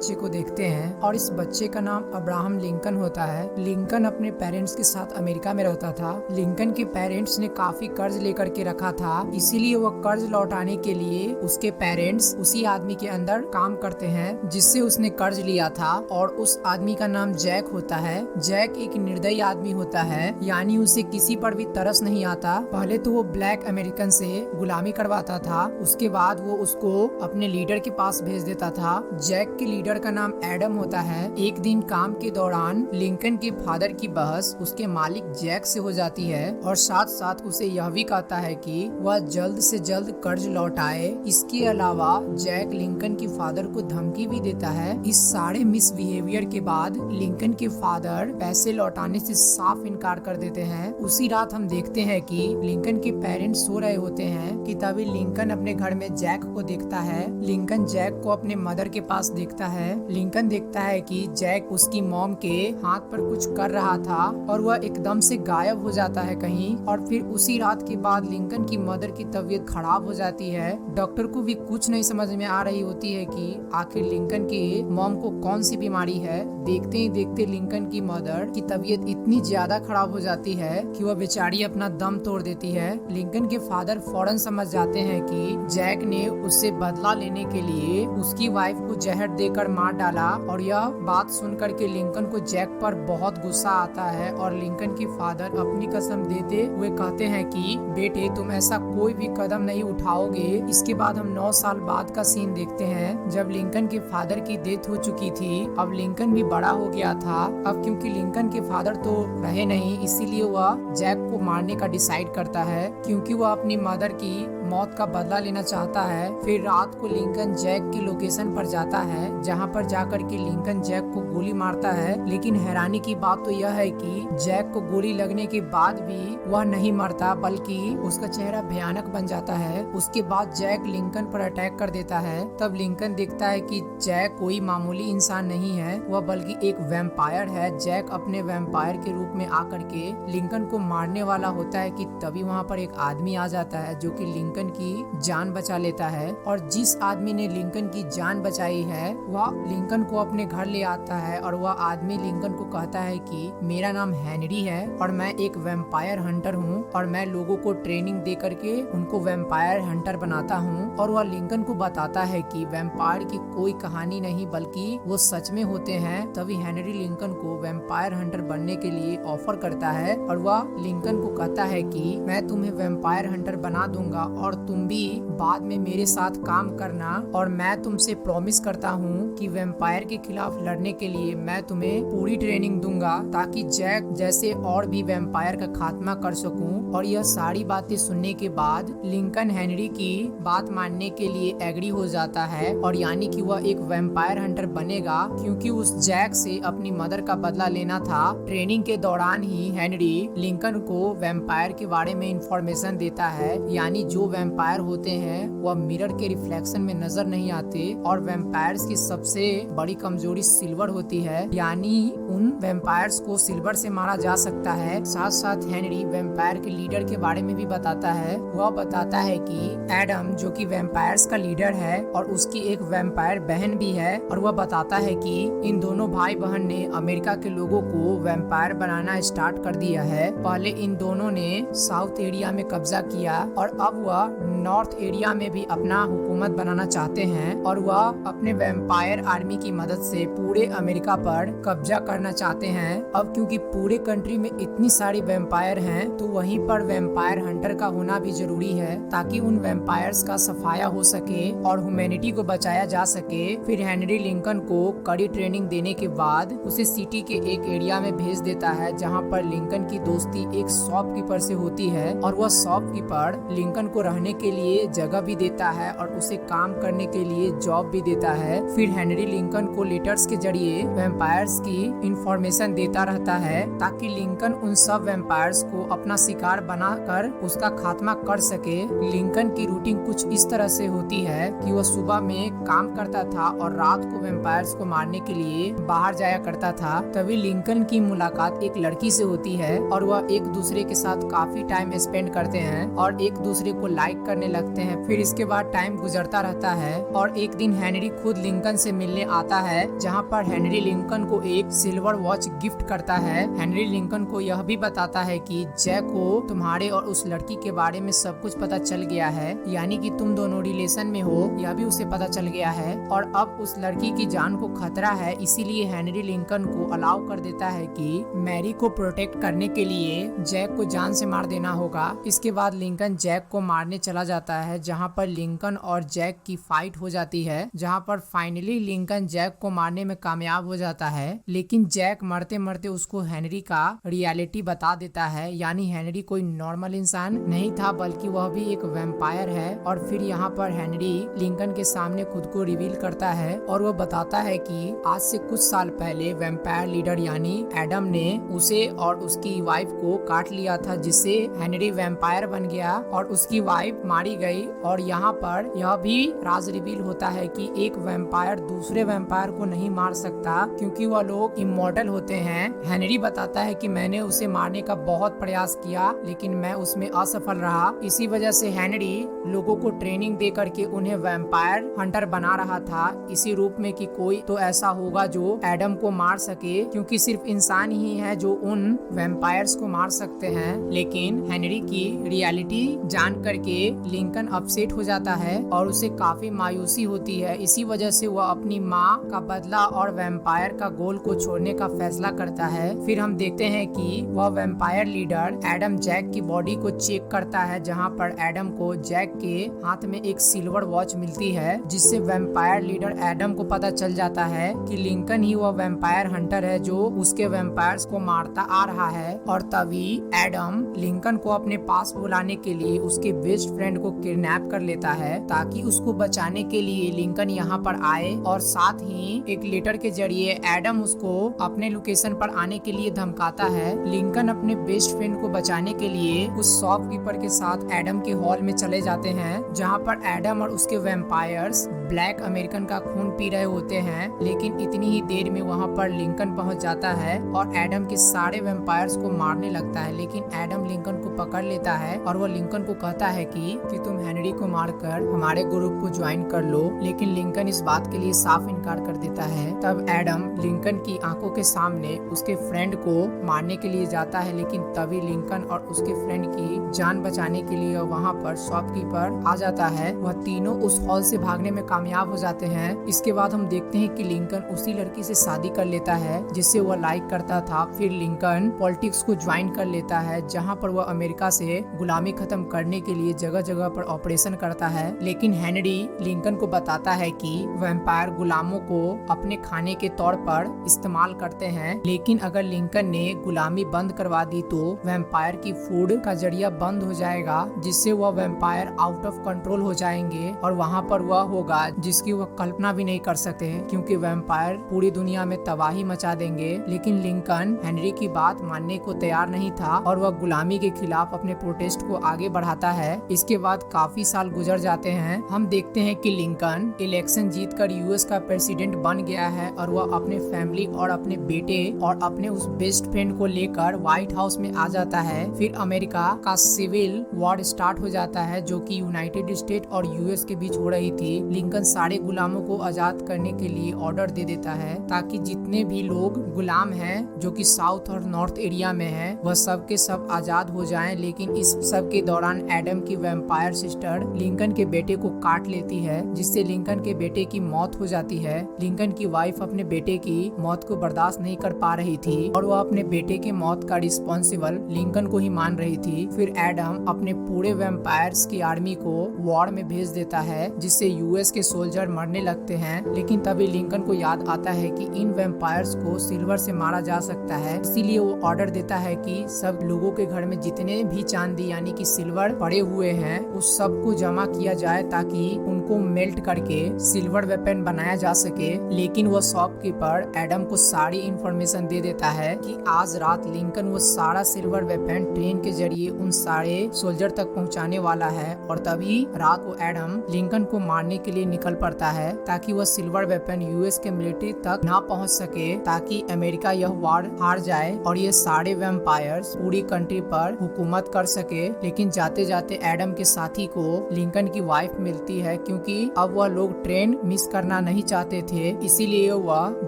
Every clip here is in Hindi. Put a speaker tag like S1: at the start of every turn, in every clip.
S1: बच्चे को देखते हैं और इस बच्चे का नाम अब्राहम लिंकन होता है। लिंकन अपने पेरेंट्स के साथ अमेरिका में रहता था। लिंकन के पेरेंट्स ने काफी कर्ज लेकर के रखा था, इसीलिए वह कर्ज लौटाने के लिए उसके पेरेंट्स उसी आदमी के अंदर काम करते हैं जिससे उसने कर्ज लिया था, और उस आदमी का नाम जैक होता है। जैक एक निर्दयी आदमी होता है, यानी उसे किसी पर भी तरस नहीं आता। पहले तो वो ब्लैक अमेरिकन से गुलामी करवाता था, उसके बाद वो उसको अपने लीडर के पास भेज देता था। जैक के लीडर का नाम एडम होता है। एक दिन काम के दौरान लिंकन के फादर की बहस उसके मालिक जैक से हो जाती है और साथ साथ उसे यह भी कहता है कि वह जल्द से जल्द कर्ज लौटाए। इसके अलावा जैक लिंकन के फादर को धमकी भी देता है। इस सारे मिसबिहेवियर के बाद लिंकन के फादर पैसे लौटाने से साफ इनकार कर देते हैं। उसी रात हम देखते हैं कि लिंकन के पेरेंट्स सो रहे होते हैं कि तभी लिंकन अपने घर में जैक को देखता है। लिंकन जैक को अपने मदर के पास देखता है। लिंकन देखता है कि जैक उसकी मॉम के हाथ पर कुछ कर रहा था और वह एकदम से गायब हो जाता है कहीं। और फिर उसी रात के बाद लिंकन की मदर की तबीयत खराब हो जाती है। डॉक्टर को भी कुछ नहीं समझ में आ रही होती है कि आखिर लिंकन के मॉम को कौन सी बीमारी है। देखते ही देखते लिंकन की मदर की तबीयत इतनी ज्यादा खराब हो जाती है कि वह बेचारी अपना दम तोड़ देती है। लिंकन के फादर फौरन समझ जाते हैं कि जैक ने उससे बदला लेने के लिए उसकी वाइफ को जहर देकर मार डाला, और यह बात सुनकर के लिंकन को जैक पर बहुत गुस्सा आता है और लिंकन के फादर अपनी कसम देते हुए कहते हैं कि बेटे तुम ऐसा कोई भी कदम नहीं उठाओगे। इसके बाद हम 9 साल बाद का सीन देखते हैं जब लिंकन के फादर की डेथ हो चुकी थी। अब लिंकन भी बड़ा हो गया था। अब क्योंकि लिंकन के फादर तो रहे नहीं, इसीलिए वह जैक को मारने का डिसाइड करता है क्योंकि वह अपनी मदर की मौत का बदला लेना चाहता है। फिर रात को लिंकन जैक की लोकेशन पर जाता है, जहां पर जाकर के लिंकन जैक को गोली मारता है। लेकिन हैरानी की बात तो यह है कि जैक को गोली लगने के बाद भी वह नहीं मरता, बल्कि उसका चेहरा भयानक बन जाता है। उसके बाद जैक लिंकन पर अटैक कर देता है। तब लिंकन देखता है कि जैक कोई मामूली इंसान नहीं है, वह बल्कि एक वैम्पायर है। जैक अपने वैम्पायर के रूप में आकर के लिंकन को मारने वाला होता है कि तभी वहाँ पर एक आदमी आ जाता है जो कि लिंकन की जान बचा लेता है। और जिस आदमी ने लिंकन की जान बचाई है वह लिंकन को अपने घर ले आता है, और वह आदमी लिंकन को कहता है कि मेरा नाम हेनरी है और मैं एक वैम्पायर हंटर हूँ और मैं लोगों को ट्रेनिंग दे करके उनको वैम्पायर हंटर बनाता हूँ। और वह लिंकन को बताता है कि वैम्पायर की कोई कहानी नहीं बल्कि वो सच में होते हैं। तभी हेनरी लिंकन को वैम्पायर हंटर बनने के लिए ऑफर करता है और वह लिंकन को कहता है कि मैं तुम्हें वैम्पायर हंटर बना दूंगा और तुम भी बाद में मेरे साथ काम करना, और मैं तुमसे प्रॉमिस करता हूँ कि वैम्पायर के खिलाफ लड़ने के लिए मैं तुम्हें पूरी ट्रेनिंग दूंगा ताकि जैक जैसे और भी वैम्पायर का खात्मा कर सकूं। और यह सारी बातें सुनने के बाद लिंकन हेनरी की बात मानने के लिए एग्री हो जाता है, और यानी कि वह एक वैम्पायर हंटर बनेगा क्योंकि उस जैक से अपनी मदर का बदला लेना था। ट्रेनिंग के दौरान ही हेनरी लिंकन को वैम्पायर के बारे में इंफॉर्मेशन देता है, यानी जो वैम्पायर होते हैं वह मिरर के रिफ्लेक्शन में नजर नहीं आते, और वैम्पायर्स की सबसे बड़ी कमजोरी सिल्वर होती है, यानी उन वैम्पायर्स को सिल्वर से मारा जा सकता है। साथ साथ हेनरी वैम्पायर के लीडर के बारे में भी बताता है। वह बताता है कि एडम जो कि वैम्पायर्स का लीडर है और उसकी एक वैम्पायर बहन भी है, और वह बताता है कि इन दोनों भाई बहन ने अमेरिका के लोगों को वैम्पायर बनाना स्टार्ट कर दिया है। पहले इन दोनों ने साउथ एरिया में कब्जा किया और अब वह नॉर्थ एरिया में भी अपना हुकूमत बनाना चाहते हैं, और वह अपने वैम्पायर आर्मी की मदद से पूरे अमेरिका पर कब्जा करना चाहते हैं। अब क्योंकि पूरे कंट्री में इतनी सारी वैम्पायर हैं तो वहीं पर वैम्पायर हंटर का होना भी जरूरी है ताकि उन वैम्पायर्स का सफाया हो सके और ह्यूमैनिटी को बचाया जा सके। फिर हेनरी लिंकन को कड़ी ट्रेनिंग देने के बाद उसे सिटी के एक एरिया में भेज देता है जहाँ पर लिंकन की दोस्ती एक शॉपकीपर से होती है, और वह शॉपकीपर लिंकन को रहने के लिए जगह भी देता है और उसे काम करने के लिए जॉब भी देता है। फिर हेनरी लिंकन को लेटर्स के जरिए वैम्पायर्स की इंफॉर्मेशन देता रहता है ताकि लिंकन उन सब वैम्पायर्स को अपना शिकार बनाकर उसका खात्मा कर सके। लिंकन की रूटीन कुछ इस तरह से होती है कि वह सुबह में काम करता था और रात को वैम्पायर्स को मारने के लिए बाहर जाया करता था। तभी लिंकन की मुलाकात एक लड़की से होती है और वह एक दूसरे के साथ काफी टाइम स्पेंड करते हैं और एक दूसरे को लाइक करने लगते हैं। फिर इसके बाद टाइम गुजरता रहता है और एक दिन हेनरी खुद लिंकन से मिलने आता है, जहाँ पर हेनरी लिंकन को एक सिल्वर वॉच गिफ्ट करता है। हेनरी लिंकन को यह भी बताता है कि जैक को तुम्हारे और उस लड़की के बारे में सब कुछ पता चल गया है, यानी कि तुम दोनों रिलेशन में हो, यह भी उसे पता चल गया है और अब उस लड़की की जान को खतरा है। इसीलिए हेनरी लिंकन को अलाउ कर देता है कि मैरी को प्रोटेक्ट करने के लिए जैक को जान से मार देना होगा। इसके बाद लिंकन जैक को मारने चला जाता है, जहाँ पर लिंकन और जैक की फाइट हो जाती है, जहाँ पर फाइनली लिंकन जैक को मारने में कामयाब हो जाता है। लेकिन जैक मरते मरते उसको हेनरी का रियलिटी बता देता है, यानी हेनरी कोई नॉर्मल इंसान नहीं था बल्कि वह भी एक वैम्पायर है। और फिर यहाँ पर हेनरी लिंकन के सामने खुद को रिवील करता है और वह बताता है कि आज से कुछ साल पहले वैम्पायर लीडर यानी एडम ने उसे और उसकी वाइफ को काट लिया था, जिससे हेनरी वैम्पायर बन गया और उसकी वाइफ मारी गई। और यहाँ पर यह भी राज रिवील होता है कि एक वैम्पायर दूसरे वैम्पायर को नहीं मार सकता क्योंकि वह लोग इमॉर्टल होते हैं। हेनरी बताता है कि मैंने उसे मारने का बहुत प्रयास किया लेकिन मैं उसमें असफल रहा। इसी वजह से हेनरी लोगों को ट्रेनिंग दे करके उन्हें वैम्पायर हंटर बना रहा था, इसी रूप में कि कोई तो ऐसा होगा जो एडम को मार सके, क्योंकि सिर्फ इंसान ही है जो उन वैम्पायर्स को मार सकते हैं। लेकिन हेनरी की रियलिटी जान करके लिंकन अपसेट हो जाता है और उसे काफी मायूसी होती है। इसी वजह से वह अपनी माँ का बदला और वैम्पायर का गोल को छोड़ने का फैसला करता है। फिर हम देखते हैं कि वह वैम्पायर लीडर एडम जैक की बॉडी को चेक करता है, जहाँ पर एडम को जैक के हाथ में एक सिल्वर वॉच मिलती है, जिससे वैम्पायर लीडर एडम को पता चल जाता है कि लिंकन ही वह वैम्पायर हंटर है जो उसके वैम्पायर्स को मारता आ रहा है। और तभी एडम लिंकन को अपने पास बुलाने के लिए उसके बेस्ट फ्रेंड को किडनैप कर लेता है, ताकि उसको बचाने के लिए लिंकन यहाँ पर आए। और साथ ही एक लेटर के जरिए एडम उसको अपने लोकेशन पर आने के लिए धमकाता है। लिंकन अपने बेस्ट फ्रेंड को बचाने के लिए उस शॉपकीपर के साथ एडम के हॉल में चले जाते हैं, जहाँ पर एडम और उसके वैम्पायर्स ब्लैक अमेरिकन का खून पी रहे होते हैं। लेकिन इतनी ही देर में वहाँ पर लिंकन पहुँच जाता है और एडम के सारे वैम्पायर्स को मारने लगता है। लेकिन एडम लिंकन को पकड़ लेता है और वो लिंकन को कहता है कि तुम हेनरी को मारकर हमारे ग्रुप को ज्वाइन कर लो। लेकिन लिंकन इस बात के लिए साफ इनकार कर देता है। तब एडम लिंकन की आंखों के सामने उसके फ्रेंड को मारने के लिए जाता है, लेकिन तभी लिंकन और उसके फ्रेंड की जान बचाने के लिए वहाँ पर शॉपकीपर आ जाता है। वह तीनों उस हॉल से भागने में कामयाब हो जाते हैं। इसके बाद हम देखते हैं कि लिंकन उसी लड़की से शादी कर लेता है जिससे वह लाइक करता था। फिर लिंकन पॉलिटिक्स को ज्वाइन कर लेता है, जहाँ पर वह अमेरिका से गुलामी खत्म करने के लिए जगह जगह पर ऑपरेशन करता है। लेकिन हेनरी लिंकन को बताता है कि वैम्पायर गुलामों को अपने खाने के तौर पर इस्तेमाल करते हैं, लेकिन अगर लिंकन ने गुलामी बंद करवा दी तो वैम्पायर की फूड का जरिया बंद हो जाएगा, जिससे वह वैम्पायर आउट ऑफ कंट्रोल हो जाएंगे और वहाँ पर वह होगा जिसकी वह कल्पना भी नहीं कर सकते, क्योंकि वैम्पायर पूरी दुनिया में तबाही मचा देंगे। लेकिन लिंकन हेनरी की बात मानने को तैयार नहीं था और वह गुलामी के खिलाफ अपने प्रोटेस्ट को आगे बढ़ाता है। इसके बाद काफी साल गुजर जाते हैं। हम देखते हैं कि लिंकन इलेक्शन जीतकर यूएस का प्रेसिडेंट बन गया है और वह अपने फैमिली और अपने बेटे और अपने उस बेस्ट फ्रेंड को लेकर व्हाइट हाउस में आ जाता है। फिर अमेरिका का सिविल वॉर स्टार्ट हो जाता है, जो कि यूनाइटेड स्टेट और यूएस के बीच हो रही थी। लिंकन सारे गुलामों को आजाद करने के लिए ऑर्डर दे देता है, ताकि जितने भी लोग गुलाम हैं जो कि साउथ और नॉर्थ एरिया में हैं, वह सब के सब आजाद हो जाएं। लेकिन इस सब के दौरान एडम की वैम्पायर सिस्टर लिंकन के बेटे को काट लेती है, जिससे लिंकन के बेटे की मौत हो जाती है। लिंकन की वाइफ अपने बेटे की मौत को बर्दाश्त नहीं कर पा रही थी और वह अपने बेटे के मौत का रिस्पॉन्सिबल लिंकन को ही मान रही थी। फिर एडम अपने पूरे वैम्पायर्स की आर्मी को वॉर में भेज देता है, जिससे यूएस के सोल्जर मरने लगते हैं। लेकिन तभी लिंकन को याद आता है कि इन वैम्पायर्स को सिल्वर से मारा जा सकता है, इसीलिए वो ऑर्डर देता है कि सब लोगों के घर में जितने भी चांदी यानी कि सिल्वर पड़े हुए हैं उस सब को जमा किया जाए, ताकि उनको मेल्ट करके सिल्वर वेपन बनाया जा सके। लेकिन वो शॉपकीपर एडम को सारी इंफॉर्मेशन दे देता है कि आज रात लिंकन वो सारा सिल्वर वेपन ट्रेन के जरिए उन सारे सोल्जर तक पहुंचाने वाला है। और तभी रात को एडम लिंकन को मारने के लिए निकल पड़ता है, ताकि वह सिल्वर वेपन यूएस के मिलिट्री तक ना पहुंच सके, ताकि अमेरिका यह वॉर हार जाए और ये सारे वैम्पायर्स पूरी कंट्री पर हुकूमत कर सके। लेकिन जाते जाते एडम के साथी को लिंकन की वाइफ मिलती है, क्योंकि अब वह लोग ट्रेन मिस करना नहीं चाहते थे, इसीलिए वह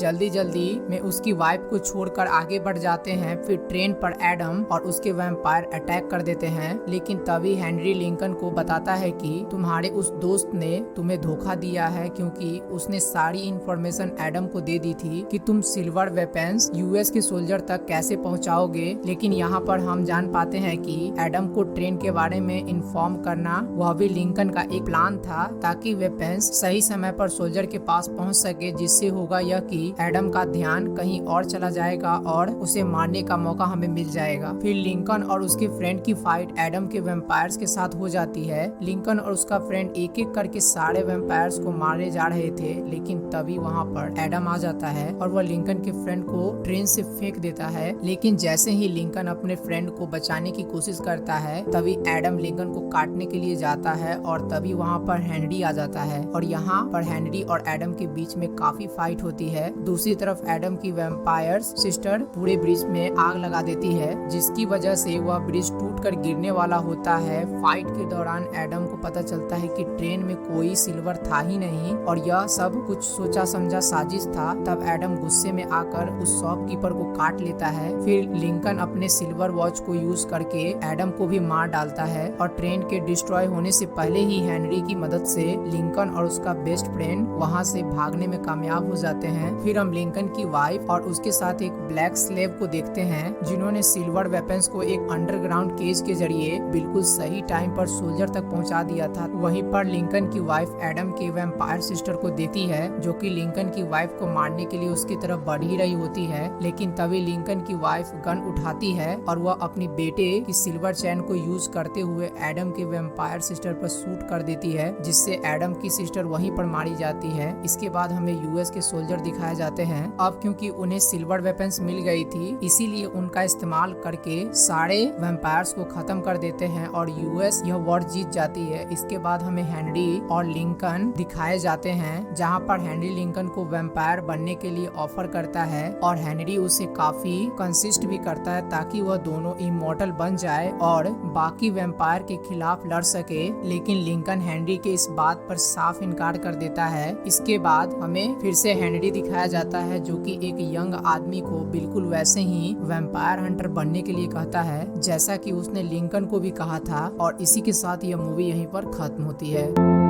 S1: जल्दी जल्दी में उसकी वाइफ को छोड़कर आगे बढ़ जाते हैं। फिर ट्रेन पर एडम और उसके वैम्पायर अटैक कर देते हैं, लेकिन तभी हेनरी लिंकन को बताता है कि तुम्हारे उस दोस्त ने तुम्हें धोखा दिया है, क्योंकि उसने सारी इंफॉर्मेशन एडम को दे दी थी कि तुम सिल्वर वेपन्स यूएस के सोल्जर तक कैसे पहुंचाओगे। लेकिन यहाँ पर हम जान पाते हैं कि एडम को ट्रेन के बारे में इन्फॉर्म करना वह भी लिंकन का एक प्लान था, ताकि वेपन्स सही समय पर सोल्जर के पास पहुंच सके, जिससे होगा यह कि एडम का ध्यान कहीं और चला जाएगा और उसे मारने का मौका हमें मिल जाएगा। फिर लिंकन और उसके फ्रेंड की फाइट एडम के वैम्पायर्स के साथ हो जाती है। लिंकन और उसका फ्रेंड एक एक करके सारे वैम्पायर्स को मारने जा रहे थे, लेकिन तभी वहाँ पर एडम आ जाता है और वह लिंकन के फ्रेंड को ट्रेन से फेंक देता है। लेकिन जैसे ही लिंकन अपने फ्रेंड को बचाने की कोशिश करता है, तभी एडम लिंकन को काटने के लिए जाता है और तभी वहाँ पर हेनरी आ जाता है और यहाँ पर हेनरी और एडम के बीच में काफी फाइट होती है। दूसरी तरफ एडम की वैम्पायर्स सिस्टर पूरे ब्रिज में आग लगा देती है, जिसकी वजह से वह ब्रिज टूटकर गिरने वाला होता है। फाइट के दौरान एडम को पता चलता है कि ट्रेन में कोई सिल्वर था ही नहीं और यह सब कुछ सोचा समझा साजिश था। तब एडम गुस्से में आकर उस शॉपकीपर को काट लेता है। फिर लिंकन अपने सिल्वर वॉच को यूज करके एडम को भी मार डालता है और ट्रेन के डिस्ट्रॉय होने से पहले ही हेनरी की मदद से लिंकन और उसका बेस्ट फ्रेंड वहाँ से भागने में कामयाब हो जाते हैं। फिर हम लिंकन की वाइफ और उसके साथ एक ब्लैक स्लेव को देखते हैं, जिन्होंने सिल्वर वेपन्स को एक अंडरग्राउंड केज के जरिए बिल्कुल सही टाइम पर सोल्जर तक पहुंचा दिया था। वहीं पर लिंकन की वाइफ एडम के वैम्पायर सिस्टर को देखती है, जो कि लिंकन की वाइफ को मारने के लिए उसकी तरफ बढ़ ही रही होती है। लेकिन तभी लिंकन की वाइफ गन उठाती है और वह अपनी बेटे की सिल्वर चैन को यूज करते हुए एडम के वैम्पायर सिस्टर पर शूट कर देती है, जिससे एडम की सिस्टर वहीं पर मारी जाती है। इसके बाद हमें यूएस के सोल्जर दिखाए जाते हैं। अब क्योंकि उन्हें सिल्वर वेपन्स मिल गई थी, इसीलिए उनका इस्तेमाल करके सारे वैम्पायर्स को खत्म कर देते हैं और यूएस यह वॉर जीत जाती है। इसके बाद हमें हेनरी और लिंकन दिखाए जाते हैं, जहाँ पर हेनरी लिंकन को वैम्पायर बनने के लिए ऑफर करता है और हेनरी उसे काफी कंसिस्ट भी करता है ताकि वह दोनों इमॉर्टल बन जाए और बाकी वैम्पायर के खिलाफ लड़ सके। लेकिन लिंकन हेनरी के इस बात पर साफ इनकार कर देता है। इसके बाद हमें फिर से हेनरी दिखाया जाता है, जो कि एक यंग आदमी को बिल्कुल वैसे ही वैम्पायर हंटर बनने के लिए कहता है, जैसा कि उसने लिंकन को भी कहा था। और इसी के साथ यह मूवी यहीं पर खत्म होती है।